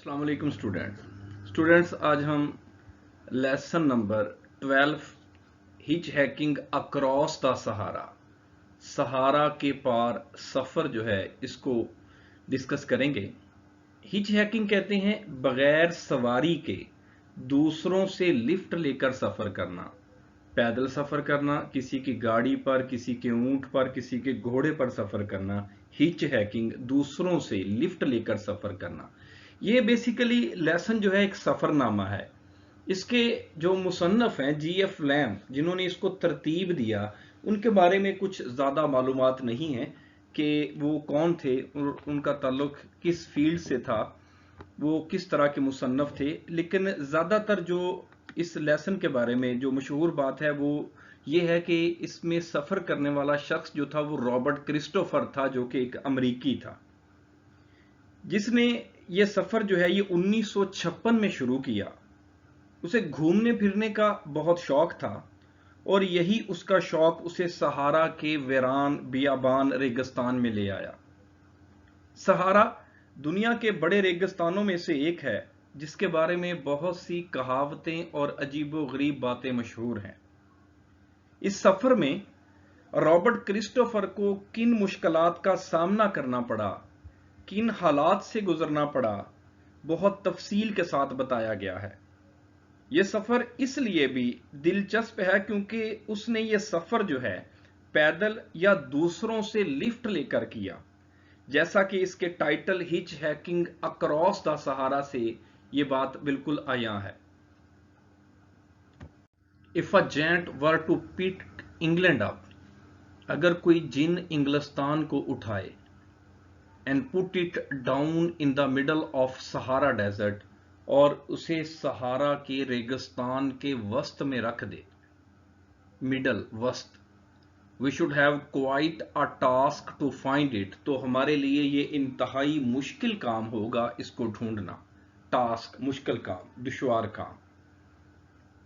अस्सलाम वालेकुम स्टूडेंट्स आज हम lesson number 12 hitch hiking across the Sahara के पार सफ़र जो है इसको डिस्कस करेंगे। हिच हैकिंग कहते हैं बगैर सवारी के दूसरों से लिफ्ट लेकर सफ़र करना, पैदल सफ़र करना, किसी की गाड़ी पर, किसी के ऊंट पर, किसी के घोड़े पर सफ़र करना। हिच हैकिंग दूसरों से लिफ्ट लेकर सफ़र करना। ये बेसिकली लेसन जो है एक सफ़रनामा है। इसके जो मुसन्नफ़ हैं जीएफ लैम, जिन्होंने इसको तरतीब दिया, उनके बारे में कुछ ज़्यादा मालूमात नहीं है कि वो कौन थे और उनका ताल्लुक किस फील्ड से था, वो किस तरह के मुसन्नफ़ थे। लेकिन ज़्यादातर जो इस लेसन के बारे में जो मशहूर बात है वो ये है कि इसमें सफ़र करने वाला शख्स जो था वो रॉबर्ट क्रिस्टोफर था, जो कि एक अमरीकी था, जिसने ये सफ़र जो है ये 1956 में शुरू किया। उसे घूमने फिरने का बहुत शौक था और यही उसका शौक उसे सहारा के वीरान बियाबान रेगिस्तान में ले आया। सहारा दुनिया के बड़े रेगिस्तानों में से एक है, जिसके बारे में बहुत सी कहावतें और अजीबोगरीब बातें मशहूर हैं। इस सफर में रॉबर्ट क्रिस्टोफर को किन मुश्किलात का सामना करना पड़ा, किन हालात से गुजरना पड़ा, बहुत तफसील के साथ बताया गया है। यह सफर इसलिए भी दिलचस्प है क्योंकि उसने ये सफर जो है पैदल या दूसरों से लिफ्ट लेकर किया, जैसा कि इसके title hitch hiking across the Sahara से ये बात बिल्कुल आया है। इफ अ जेंट were to pick England up, अगर कोई जिन इंग्लिस्तान को उठाए, and put it down in the middle of Sahara desert, और उसे सहारा के रेगिस्तान के वस्त में रख दे, मिडल वस्त, we should have quite a task to find it, तो हमारे लिए ये इंतहाई मुश्किल काम होगा इसको ढूंढना। टास्क मुश्किल काम, दुश्वार काम।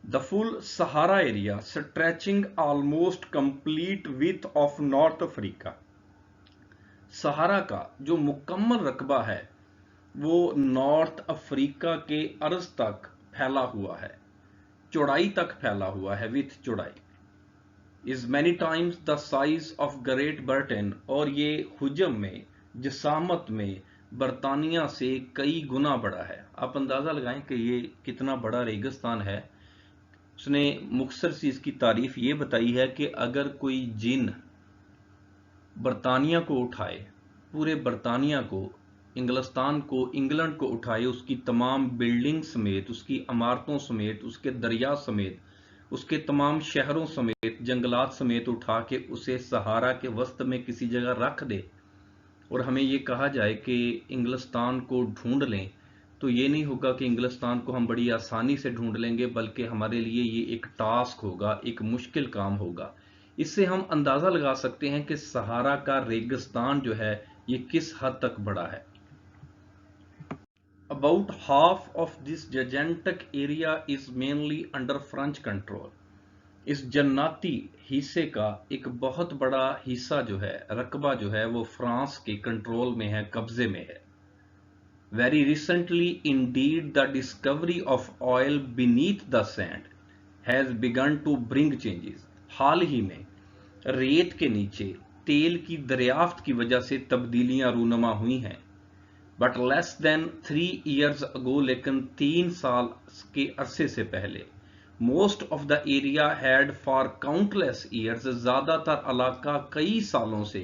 The full Sahara area stretching almost complete with of north Africa, Sahara का जो मुकम्मल रकबा है वो नॉर्थ अफ्रीका के अर्ज तक फैला हुआ है, चौड़ाई तक फैला हुआ है, विथ चौड़ाई। Is many times the size of great Britain, और ये हुजम में, जसामत में बरतानिया से कई गुना बड़ा है। आप अंदाजा लगाएं कि ये कितना बड़ा रेगिस्तान है। उसने मुख्तसर सी इसकी तारीफ ये बताई है कि अगर कोई जिन बरतानिया को उठाए, पूरे बरतानिया को, इंग्लिस्तान को, इंग्लैंड को उठाए, उसकी तमाम बिल्डिंग समेत, उसकी इमारतों समेत, उसके दरिया समेत, उसके तमाम शहरों समेत, जंगलात समेत उठा के उसे सहारा के वस्त में किसी जगह रख दे, और हमें ये कहा जाए कि इंग्लिस्तान को ढूंढ लें, तो ये नहीं होगा कि इंग्लिस्तान को हम बड़ी आसानी से ढूंढ लेंगे, बल्कि हमारे लिए ये एक टास्क होगा, एक मुश्किल काम होगा। इससे हम अंदाजा लगा सकते हैं कि सहारा का रेगिस्तान जो है ये किस हद तक बड़ा है। About half of this gigantic area is mainly under French control, इस जन्नाती हिस्से का एक बहुत बड़ा हिस्सा जो है, रकबा जो है, वो फ्रांस के कंट्रोल में है, कब्जे में है। Very recently indeed the discovery of oil beneath the sand has begun to bring changes, हाल ही में रेत के नीचे तेल की दरियाफ्त की वजह से तब्दीलियां रूनमा हुई हैं। But less than 3 years ago, लेकिन 3 साल के अरसे से पहले, most of the area had for countless years, ज्यादातर इलाका कई सालों से,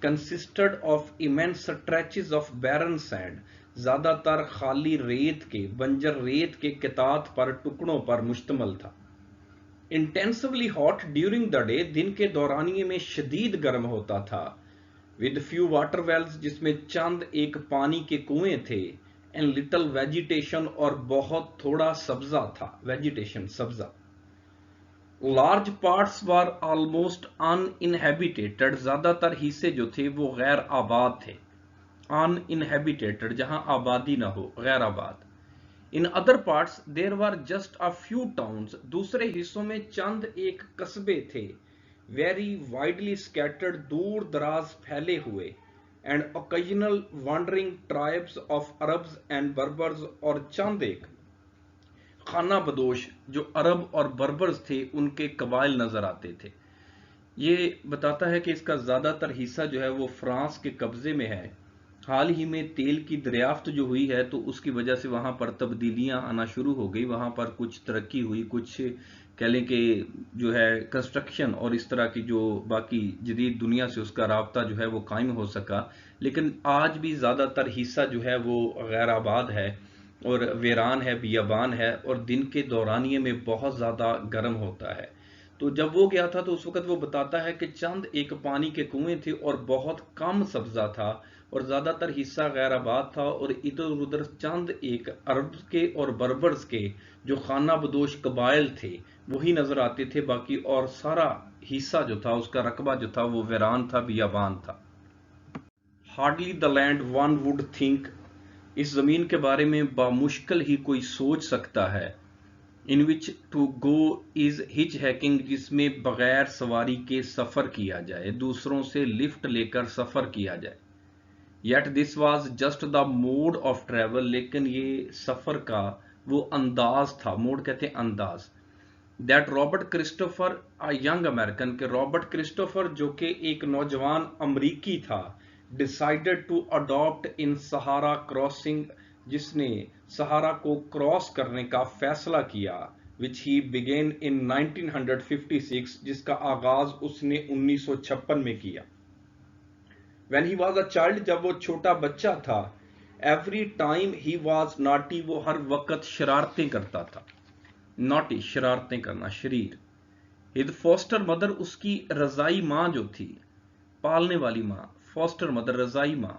consisted of immense stretches of barren sand, ज्यादातर खाली रेत के, बंजर रेत के कितात पर, टुकड़ों पर मुश्तमल था। Intensively hot during the day, दिन के दौरानिये में शदीद गर्म होता था। विद फ्यू वाटर वेल्स, जिसमें चंद एक पानी के कुएं थे। एंड लिटल वेजिटेशन, और बहुत थोड़ा सब्जा था, वेजिटेशन सब्जा। Large parts were almost uninhabited, ज्यादातर हिस्से जो थे वो गैर आबाद थे। अनइनहेबिटेटेड, जहां आबादी ना हो, गैर आबाद। In other parts there were just a few towns, दूसरे हिस्सों में चंद एक कस्बे थे। वेरी वाइडली स्कैटर्ड, दूर दराज फैले हुए। and occasional wandering tribes of Arabs and Berbers, और चंद एक खाना बदोश जो अरब और बर्बर्स थे उनके कबाइल नजर आते थे। ये बताता है कि इसका ज्यादातर हिस्सा जो है वो फ्रांस के कब्जे में है। हाल ही में तेल की दरियाफ्त जो हुई है तो उसकी वजह से वहां पर तब्दीलियां आना शुरू हो गई, वहां पर कुछ तरक्की हुई, कुछ कह लें कि जो है कंस्ट्रक्शन और इस तरह की जो बाकी जदीद दुनिया से उसका राब्ता जो है वो कायम हो सका। लेकिन आज भी ज्यादातर हिस्सा जो है वो गैर आबाद है और वीरान है, बियाबान है, और दिन के दौरानिए में बहुत ज्यादा गर्म होता है। तो जब वो गया था तो उस वक्त वो बताता है कि चंद एक पानी के कुएं थे और बहुत कम सब्जा था और ज्यादातर हिस्सा गैर आबाद था, और इधर उधर चंद एक अरब के और बर्बर्स के जो खाना बदोश कबाइल थे वही नजर आते थे, बाकी और सारा हिस्सा जो था उसका रकबा जो था वो वीरान था, बियाबान था। Hardly the land one would think, इस जमीन के बारे में बामुश्किल ही कोई सोच सकता है। In which to go is hitchhiking, जिसमें बगैर सवारी के सफर किया जाए, दूसरों से लिफ्ट लेकर सफर किया जाए। Yet this was just the mode of travel, लेकिन ये सफर का वो अंदाज था, मोड कहते हैं अंदाज। That Robert Christopher a young American, के रॉबर्ट क्रिस्टोफर जो कि एक नौजवान अमरीकी था, decided to adopt in Sahara crossing, जिसने सहारा को क्रॉस करने का फैसला किया, विच ही बिगेन इन 1956, जिसका आगाज उसने 1956 में किया। When he was a child, जब वो छोटा बच्चा था, every time he was naughty, वो हर वक्त शरारतें करता था। नॉटी शरारतें करना, शरीर। हिज फॉस्टर मदर, उसकी रजाई मां जो थी, पालने वाली मां, फॉस्टर मदर रजाई मां,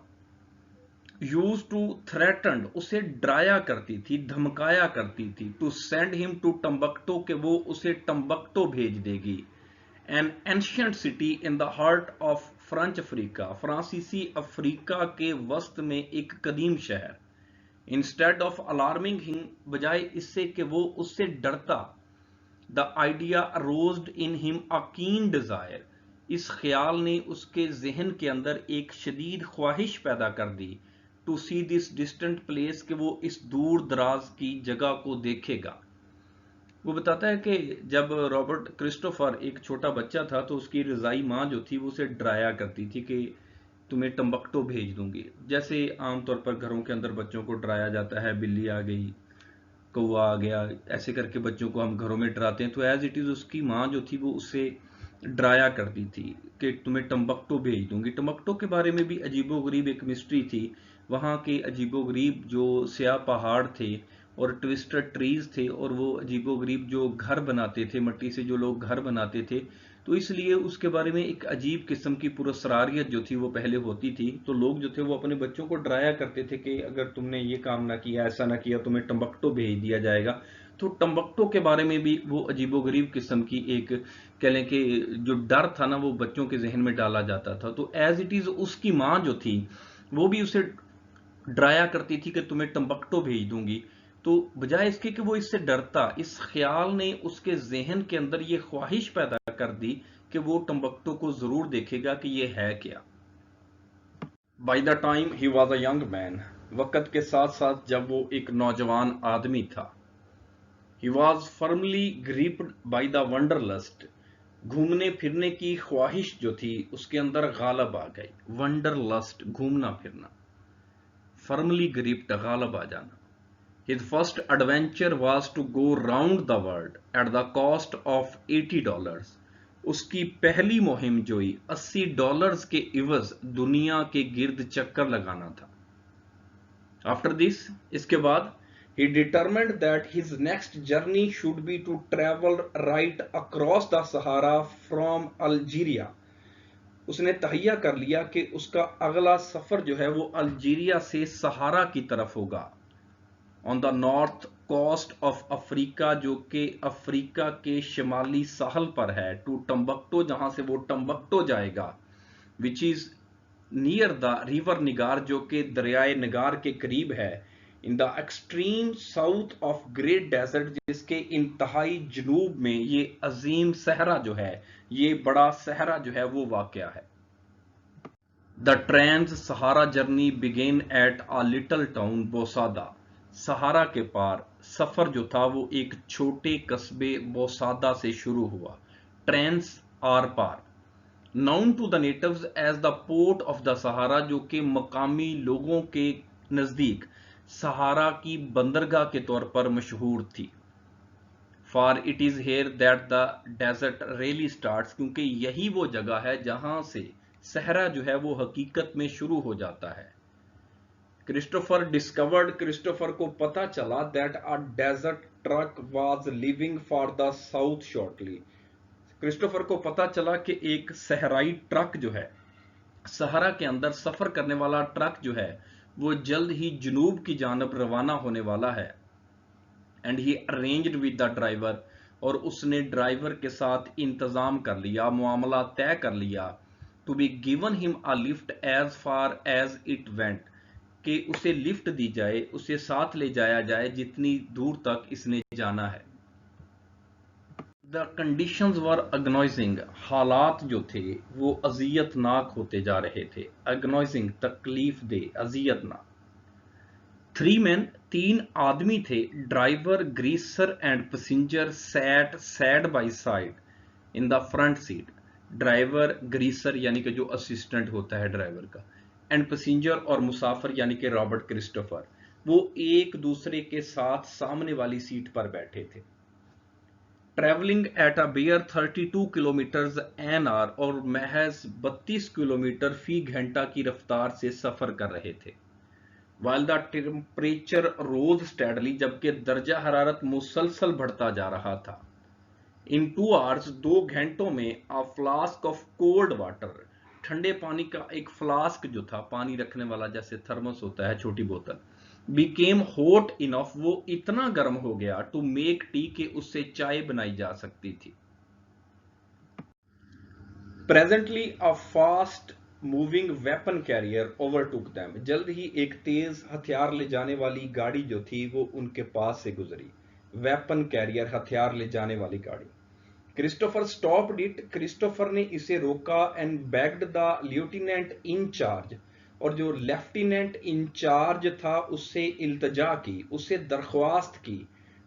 यूज टू थ्रेटन, उसे डराया करती थी, धमकाया करती थी, टू सेंड हिम टू टम्बकटो, के वो उसे टम्बकटो भेज देगी। An ancient city in the heart of French Africa, फ्रांसीसी अफ्रीका के वस्त में एक कदीम शहर। इंस्टेड ऑफ अलार्मिंग हिम, बजाय इससे कि वो उससे डरता, the idea aroused in him a keen desire, इस ख्याल ने उसके जहन के अंदर एक शदीद ख्वाहिश पैदा कर दी, to see this distant place, कि वो इस दूर दराज की जगह को देखेगा। वो बताता है कि जब रॉबर्ट क्रिस्टोफर एक छोटा बच्चा था तो उसकी रजाई माँ जो थी वो उसे डराया करती थी कि तुम्हें टम्बकटो भेज दूंगी। जैसे आमतौर पर घरों के अंदर बच्चों को डराया जाता है, बिल्ली आ गई, कौवा आ गया, ऐसे करके बच्चों को हम घरों में डराते हैं। तो एज इट इज उसकी माँ जो थी वो उससे डराया करती थी कि तुम्हें टम्बकटो भेज दूंगी। टम्बकटो के बारे में भी अजीबोगरीब एक मिस्ट्री थी। वहाँ के अजीबोगरीब जो स्याह पहाड़ थे और ट्विस्टेड ट्रीज थे, और वो अजीबोगरीब जो घर बनाते थे, मिट्टी से जो लोग घर बनाते थे, तो इसलिए उसके बारे में एक अजीब किस्म की पुरस्कारियत जो थी वो पहले होती थी। तो लोग जो थे वो अपने बच्चों को डराया करते थे कि अगर तुमने ये काम ना किया, ऐसा ना किया, तुम्हें टम्बकटो भेज दिया जाएगा। तो टम्बकटो के बारे में भी वो अजीबोगरीब किस्म की एक कह लें कि जो डर था ना वो बच्चों के जहन में डाला जाता था। तो एज इट इज उसकी माँ जो थी वो भी उसे डराया करती थी कि तुम्हें टम्बकटो भेज दूंगी। तो बजाय इसके कि वो इससे डरता, इस ख्याल ने उसके जहन के अंदर ये ख्वाहिश पैदा कर दी कि वो टम्बकटो को जरूर देखेगा कि ये है क्या। By the time he was a young man, वक्त के साथ साथ जब वो एक नौजवान आदमी था, he was firmly gripped by the wanderlust, घूमने फिरने की ख्वाहिश जो थी उसके अंदर गालब आ गई। वंडरलस्ट, घूमना फिरना, फर्मली ग्रिप्ड, गालब आ जाना। His first adventure was to go round the world at the cost of $80. उसकी पहली मुहिम जोई $80 के इवज दुनिया के गिर्द चक्कर लगाना था। After this, इसके बाद, he determined that his next journey should be to travel right across the Sahara from Algeria. उसने तहैया कर लिया कि उसका अगला सफर जो है वो अल्जीरिया से सहारा की तरफ होगा। On the north coast of Africa, जो कि अफ्रीका के शिमाली साहल पर है, टू टम्बकटो, जहां से वो टम्बकटो जाएगा, which is near the river Niger, जो कि दरियाए निगार के करीब है, in the extreme south of great desert, जिसके इंतहाई जनूब में ये अजीम सहरा जो है, ये बड़ा सहरा जो है वो वाक़या है। The trans Sahara journey began at a little town बोसादा। सहारा के पार सफर जो था वो एक छोटे कस्बे बोसादा से शुरू हुआ। ट्रांस आर पार, known to the natives as the port of the Sahara, जो कि मकामी लोगों के नजदीक सहारा की बंदरगाह के तौर पर मशहूर थी। For it is here that the desert really starts, क्योंकि यही वो जगह है जहां से सहरा जो है वो हकीकत में शुरू हो जाता है। क्रिस्टोफर डिस्कवर्ड, क्रिस्टोफर को पता चला that a desert truck was leaving for the south shortly. Christopher को पता चला कि एक सहराई ट्रक जो है, सहारा के अंदर सफर करने वाला ट्रक जो है वो जल्द ही जनूब की जानब रवाना होने वाला है। And he arranged with the driver, और उसने ड्राइवर के साथ इंतजाम कर लिया, मामला तय कर लिया, to be given him a lift as far as it went, कि उसे लिफ्ट दी जाए, उसे साथ ले जाया जाए जितनी दूर तक इसने जाना है। द कंडीशंस वर अग्नोइजिंग, हालात जो थे वो अजियतनाक होते जा रहे थे। अग्नोइजिंग तकलीफ दे, अजियतनाक। 3 men, 3 आदमी थे। Driver, greaser and passenger sat side by side in the front seat. Driver, greaser यानी कि जो असिस्टेंट होता है ड्राइवर का, एंड पैसेंजर और मुसाफिर यानी कि रॉबर्ट क्रिस्टोफर, वो एक दूसरे के साथ सामने वाली सीट पर बैठे थे। Travelling at a bare 32 kilometre an hour, और महज 32 किलोमीटर फी घंटा की रफ्तार से सफर कर रहे थे। While the temperature rose steadily, जबकि दर्जा हरारत मुसलसल बढ़ता जा रहा था। इन 2 आवर्स, 2 घंटों में, अ फ्लास्क ऑफ कोल्ड वाटर, ठंडे पानी का एक फ्लास्क जो था, पानी रखने वाला जैसे थर्मस होता है छोटी बोतल, बिकेम हॉट इनफ, वो इतना गर्म हो गया, टू मेक टी, के उससे चाय बनाई जा सकती थी। Presently a fast moving weapon carrier overtook them, जल्द ही एक तेज हथियार ले जाने वाली गाड़ी जो थी वो उनके पास से गुजरी। वेपन कैरियर, हथियार ले जाने वाली गाड़ी। क्रिस्टोफर स्टॉप्ड इट, क्रिस्टोफर ने इसे रोका, and bagged the lieutenant in charge, और जो लेफ्टिनेंट इंचार्ज था उससे इल्तजा की, उससे दरख्वास्त की,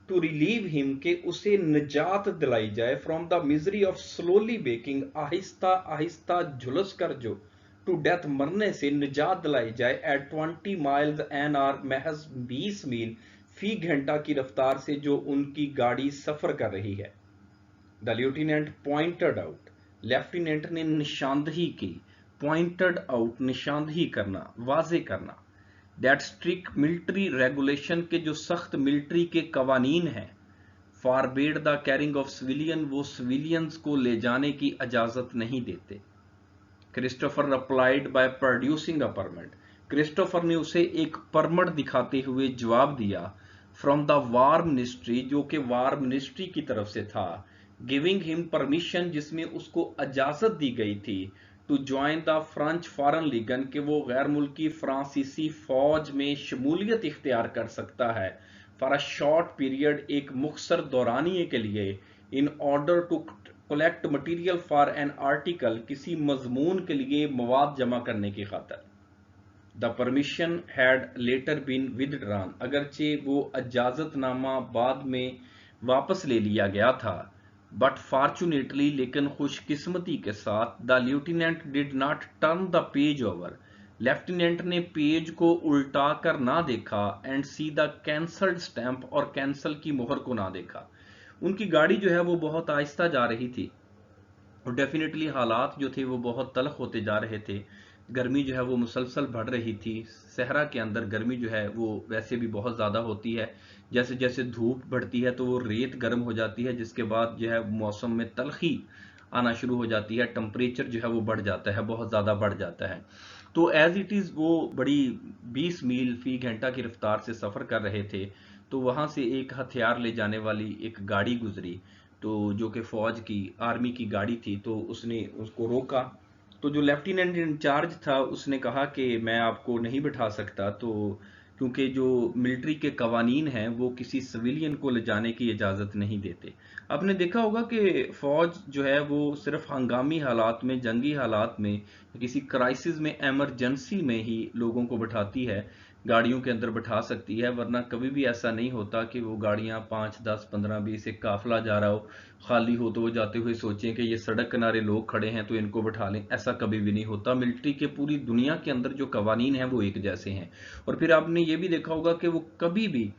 टू रिलीव हिम, के उसे निजात दिलाई जाए, from the misery of slowly baking, Aahista Aahista झुलस कर जो टू डेथ, मरने से निजात दिलाई जाए, एट 20 माइल्स एन आवर, महज 20 मील फी घंटा की रफ्तार से जो उनकी गाड़ी सफर कर रही है। The lieutenant pointed out, lieutenant ने निशानदही की। पॉइंटेड आउट, निशानदही करना, वाजे करना। दैट स्ट्रिक्ट मिलिट्री रेगुलेशन, के जो सख्त मिलिट्री के कवानीन हैं, forbade the carrying of civilian, वो सिविलियंस को ले जाने की इजाजत नहीं देते। Christopher replied by producing a permit, Christopher ने उसे एक परमिट दिखाते हुए जवाब दिया, फ्रॉम द वार मिनिस्ट्री, जो कि वार मिनिस्ट्री की तरफ से था, गिविंग हिम परमिशन, जिसमें उसको इजाजत दी गई थी, to join the French foreign legion, के वो गैर मुल्की फ्रांसीसी फौज में शमूलियत इख्तियार कर सकता है, फॉर अ शॉर्ट पीरियड, एक मुख्तर दौरानिए के लिए, in order to collect material for an article, किसी मजमून के लिए मवाद जमा करने की खातर। The permission had later been withdrawn, अगरचे वो इजाजतनामा बाद में वापस ले लिया गया था, बट फॉर्चुनेटली, लेकिन खुशकिस्मती के साथ, the lieutenant did not turn the page over, lieutenant ने पेज को उल्टा कर ना देखा, and see the cancelled stamp, और कैंसल की मोहर को ना देखा। उनकी गाड़ी जो है वो बहुत आहिस्ता जा रही थी, और डेफिनेटली हालात जो थे वो बहुत तल्ख होते जा रहे थे। गर्मी जो है वो मुसलसल बढ़ रही थी। सहरा के अंदर गर्मी जो है वो वैसे भी बहुत ज़्यादा होती है। जैसे जैसे धूप बढ़ती है तो वो रेत गर्म हो जाती है, जिसके बाद जो है मौसम में तलखी आना शुरू हो जाती है, टेम्परेचर जो है वो बढ़ जाता है, बहुत ज़्यादा बढ़ जाता है। तो एज इट इज़ वो बड़ी 20 मील फी घंटा की रफ्तार से सफ़र कर रहे थे, तो वहाँ से एक हथियार ले जाने वाली एक गाड़ी गुजरी, तो जो कि फौज की, आर्मी की गाड़ी थी, तो उसने उसको रोका। तो जो लेफ्टिनेंट इंचार्ज था उसने कहा कि मैं आपको नहीं बिठा सकता, तो क्योंकि जो मिलिट्री के कवानीन हैं वो किसी सिविलियन को ले जाने की इजाज़त नहीं देते। आपने देखा होगा कि फ़ौज जो है वो सिर्फ हंगामी हालात में, जंगी हालात में, किसी क्राइसिस में, इमरजेंसी में ही लोगों को बिठाती है, गाड़ियों के अंदर बिठा सकती है, वरना कभी भी ऐसा नहीं होता कि वो गाड़ियां 5, 10, 15, 20 एक काफिला जा रहा हो, खाली हो तो वो जाते हुए सोचें कि ये सड़क किनारे लोग खड़े हैं तो इनको बिठा लें। ऐसा कभी भी नहीं होता। मिलिट्री के पूरी दुनिया के अंदर जो कवानीन हैं वो एक जैसे हैं। और फिर आपने ये भी देखा होगा कि वो कभी भी,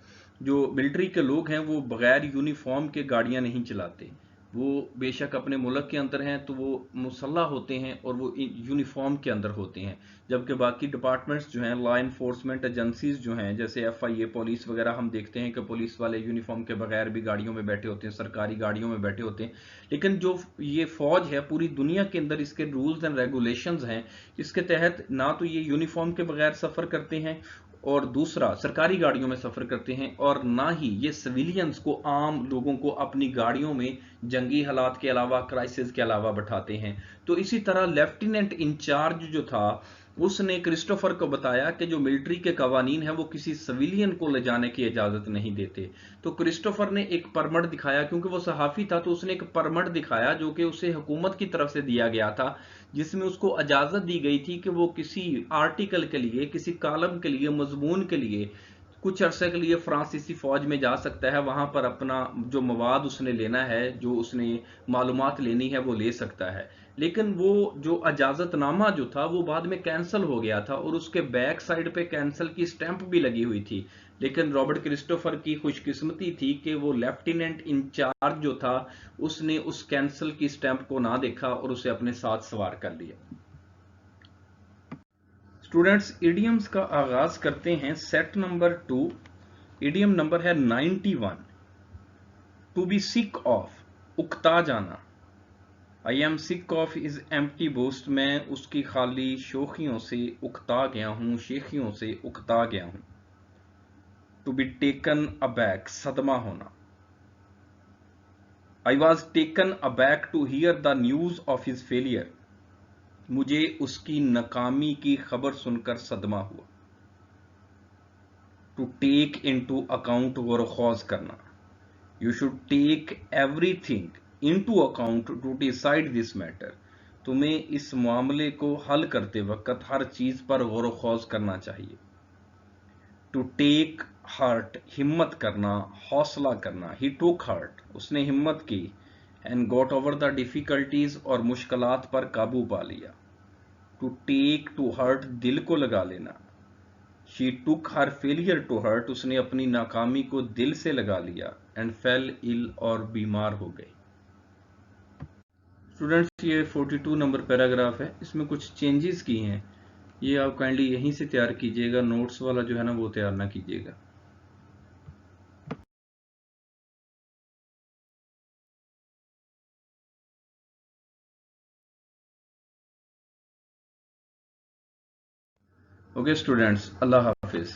जो मिलिट्री के लोग हैं वो बगैर यूनिफॉर्म के गाड़ियां नहीं चलाते। वो बेशक अपने मुल्क के अंदर हैं तो वो मुसल्लह होते हैं और वो यूनिफॉर्म के अंदर होते हैं, जबकि बाकी डिपार्टमेंट्स जो हैं, लॉ इन्फोर्समेंट एजेंसीज जो हैं, जैसे FIA पुलिस वगैरह, हम देखते हैं कि पुलिस वाले यूनिफॉर्म के बगैर भी गाड़ियों में बैठे होते हैं, सरकारी गाड़ियों में बैठे होते हैं। लेकिन जो ये फौज है पूरी दुनिया के अंदर, इसके रूल्स एंड रेगुलेशंस हैं, इसके तहत ना तो ये यूनिफॉर्म के बगैर सफर करते हैं, और दूसरा सरकारी गाड़ियों में सफर करते हैं, और ना ही ये सिविलियंस को, आम लोगों को अपनी गाड़ियों में जंगी हालात के अलावा, क्राइसिस के अलावा बैठाते हैं। तो इसी तरह लेफ्टिनेंट इंचार्ज जो था उसने क्रिस्टोफर को बताया कि जो मिलिट्री के कवानीन है वो किसी सिविलियन को ले जाने की इजाजत नहीं देते। तो क्रिस्टोफर ने एक परमिट दिखाया, क्योंकि वो सहाफी था तो उसने एक परमिट दिखाया जो कि उसे हुकूमत की तरफ से दिया गया था, जिसमें उसको इजाजत दी गई थी कि वो किसी आर्टिकल के लिए, किसी कॉलम के लिए, मजमून के लिए कुछ अरसे के लिए फ्रांसीसी फौज में जा सकता है। वहां पर अपना जो मवाद उसने लेना है, जो उसने मालूमात लेनी है वो ले सकता है। लेकिन वो जो इजाजतनामा जो था वो बाद में कैंसिल हो गया था, और उसके बैक साइड पे कैंसिल की स्टैंप भी लगी हुई थी। लेकिन रॉबर्ट क्रिस्टोफर की खुशकिस्मती थी कि वो लेफ्टिनेंट इंचार्ज जो था उसने उस कैंसिल की स्टैंप को ना देखा और उसे अपने साथ सवार कर लिया। स्टूडेंट्स, इडियम्स का आगाज करते हैं। सेट नंबर 2, इडियम नंबर है 91। टू बी सिक ऑफ, उकता जाना। I am sick of is empty boast, मैं उसकी खाली शोखियों से उकता गया हूं, शेखियों से उकता गया हूं। टू बी टेकन अबैक, सदमा होना। I was taken aback to hear the news of his failure, मुझे उसकी नाकामी की खबर सुनकर सदमा हुआ। To take into account, गौर खौज करना। You should take everything into account to decide this matter, तुम्हें इस मामले को हल करते वक्त हर चीज पर गौर खौज करना चाहिए। टू टेक हार्ट, हिम्मत करना, हौसला करना। ही टुक हार्ट, उसने हिम्मत की। And got over the difficulties, और मुश्किलात पर काबू पा लिया। टू टेक, टू हर्ट, दिल को लगा लेना। She took her failure to heart, उसने अपनी नाकामी को दिल से लगा लिया। एंड फेल इल, और बीमार हो गई। स्टूडेंट्स, ये 42 नंबर पैराग्राफ है, इसमें कुछ चेंजेस की हैं, ये आप काइंडली यहीं से तैयार कीजिएगा, नोट्स वाला जो है ना वो तैयार ना कीजिएगा। ओके स्टूडेंट्स, अल्लाह हाफिज।